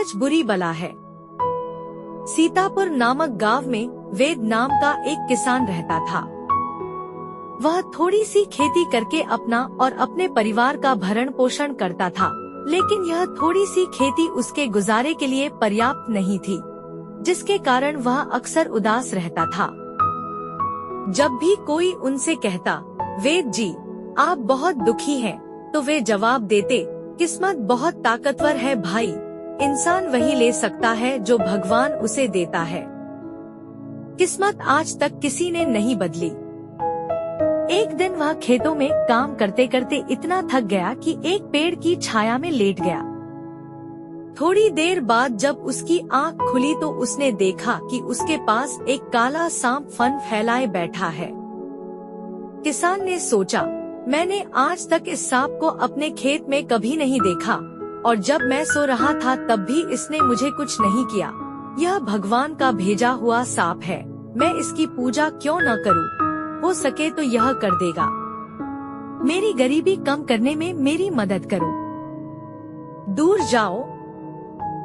लालच बुरी बला है। सीतापुर नामक गांव में वेद नाम का एक किसान रहता था। वह थोड़ी सी खेती करके अपना और अपने परिवार का भरण पोषण करता था, लेकिन यह थोड़ी सी खेती उसके गुजारे के लिए पर्याप्त नहीं थी, जिसके कारण वह अक्सर उदास रहता था। जब भी कोई उनसे कहता, वेद जी आप बहुत दुखी हैं, तो वे जवाब देते, किस्मत बहुत ताकतवर है भाई, इंसान वही ले सकता है जो भगवान उसे देता है। किस्मत आज तक किसी ने नहीं बदली। एक दिन वह खेतों में काम करते करते इतना थक गया कि एक पेड़ की छाया में लेट गया। थोड़ी देर बाद जब उसकी आंख खुली तो उसने देखा कि उसके पास एक काला सांप फन फैलाए बैठा है। किसान ने सोचा, मैंने आज तक इस सांप को अपने खेत में कभी नहीं देखा, और जब मैं सो रहा था तब भी इसने मुझे कुछ नहीं किया। यह भगवान का भेजा हुआ सांप है, मैं इसकी पूजा क्यों न करूं? हो सके तो यह कर देगा। मेरी गरीबी कम करने में मेरी मदद करो। दूर जाओ,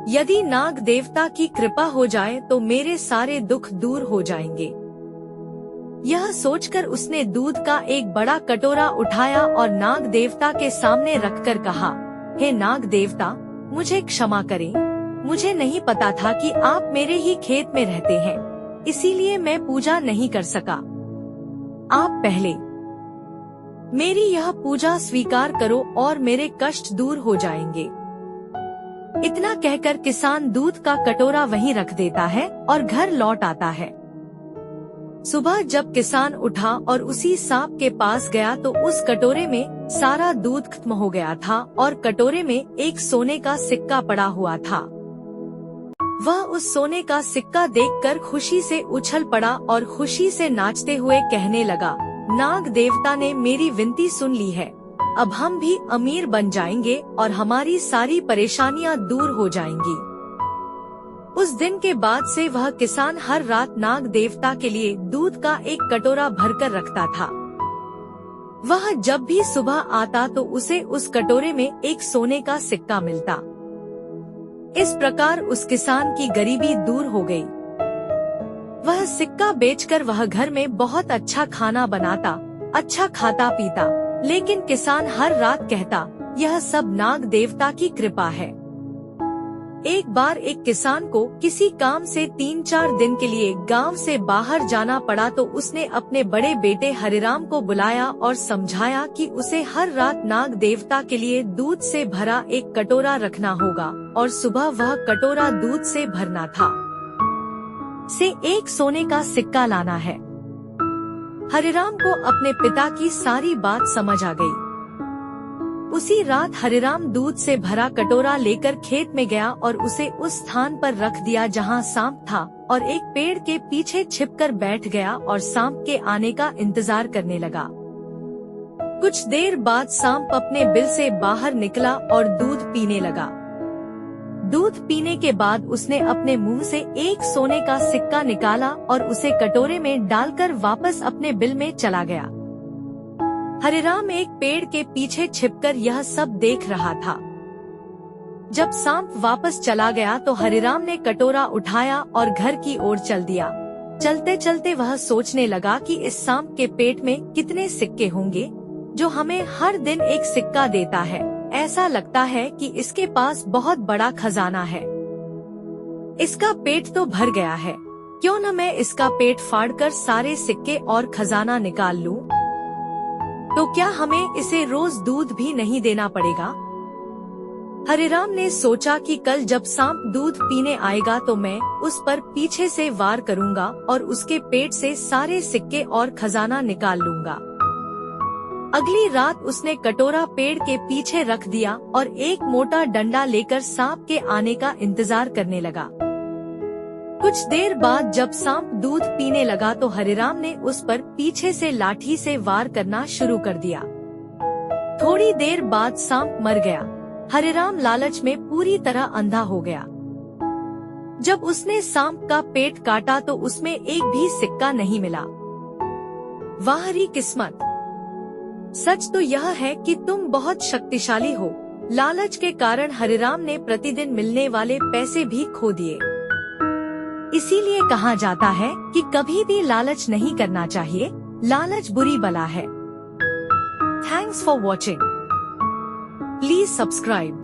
यदि नाग देवता की कृपा हो जाए तो मेरे सारे दुख दूर हो जाएंगे। यह सोचकर उसने दूध का एक बड़ा कटोरा उठाया और नाग देवता के सामने रखकर कहा, हे नाग देवता, मुझे क्षमा करें, मुझे नहीं पता था कि आप मेरे ही खेत में रहते हैं, इसीलिए मैं पूजा नहीं कर सका। आप पहले मेरी यह पूजा स्वीकार करो और मेरे कष्ट दूर हो जाएंगे। इतना कहकर किसान दूध का कटोरा वहीं रख देता है और घर लौट आता है। सुबह जब किसान उठा और उसी सांप के पास गया तो उस कटोरे में सारा दूध खत्म हो गया था और कटोरे में एक सोने का सिक्का पड़ा हुआ था। वह उस सोने का सिक्का देखकर खुशी से उछल पड़ा और खुशी से नाचते हुए कहने लगा, नाग देवता ने मेरी विनती सुन ली है, अब हम भी अमीर बन जाएंगे और हमारी सारी परेशानियां दूर हो जाएंगी। उस दिन के बाद से वह किसान हर रात नाग देवता के लिए दूध का एक कटोरा भरकर रखता था। वह जब भी सुबह आता तो उसे उस कटोरे में एक सोने का सिक्का मिलता। इस प्रकार उस किसान की गरीबी दूर हो गई। वह सिक्का बेचकर वह घर में बहुत अच्छा खाना बनाता, अच्छा खाता पीता, लेकिन किसान हर रात कहता, यह सब नाग देवता की कृपा है। एक बार एक किसान को किसी काम से 3-4 दिन के लिए गांव से बाहर जाना पड़ा तो उसने अपने बड़े बेटे हरिराम को बुलाया और समझाया कि उसे हर रात नाग देवता के लिए दूध से भरा एक कटोरा रखना होगा और सुबह वह कटोरा दूध से भरना था, से एक सोने का सिक्का लाना है। हरिराम को अपने पिता की सारी बात समझ आ गई। उसी रात हरिराम दूध से भरा कटोरा लेकर खेत में गया और उसे उस स्थान पर रख दिया जहां सांप था और एक पेड़ के पीछे छिपकर बैठ गया और सांप के आने का इंतजार करने लगा। कुछ देर बाद सांप अपने बिल से बाहर निकला और दूध पीने लगा। दूध पीने के बाद उसने अपने मुंह से एक सोने का सिक्का निकाला और उसे कटोरे में डालकर वापस अपने बिल में चला गया। हरिराम एक पेड़ के पीछे छिपकर यह सब देख रहा था। जब सांप वापस चला गया तो हरिराम ने कटोरा उठाया और घर की ओर चल दिया। चलते चलते वह सोचने लगा कि इस सांप के पेट में कितने सिक्के होंगे जो हमें हर दिन एक सिक्का देता है। ऐसा लगता है कि इसके पास बहुत बड़ा खजाना है। इसका पेट तो भर गया है, क्यों न मैं इसका पेट फाड़कर सारे सिक्के और खजाना निकाल लूं? तो क्या हमें इसे रोज दूध भी नहीं देना पड़ेगा? हरिराम ने सोचा कि कल जब सांप दूध पीने आएगा तो मैं उस पर पीछे से वार करूंगा और उसके पेट से सारे सिक्के और खजाना निकाल लूंगा। अगली रात उसने कटोरा पेड़ के पीछे रख दिया और एक मोटा डंडा लेकर सांप के आने का इंतजार करने लगा। कुछ देर बाद जब सांप दूध पीने लगा तो हरिराम ने उस पर पीछे से लाठी से वार करना शुरू कर दिया। थोड़ी देर बाद सांप मर गया। हरिराम लालच में पूरी तरह अंधा हो गया। जब उसने सांप का पेट काटा तो उसमें एक भी सिक्का नहीं मिला। वाह री किस्मत! सच तो यह है कि तुम बहुत शक्तिशाली हो, लालच के कारण हरिराम ने प्रतिदिन मिलने वाले पैसे भी खो दिए। इसीलिए कहा जाता है कि कभी भी लालच नहीं करना चाहिए, लालच बुरी बला है। Thanks for watching. Please subscribe.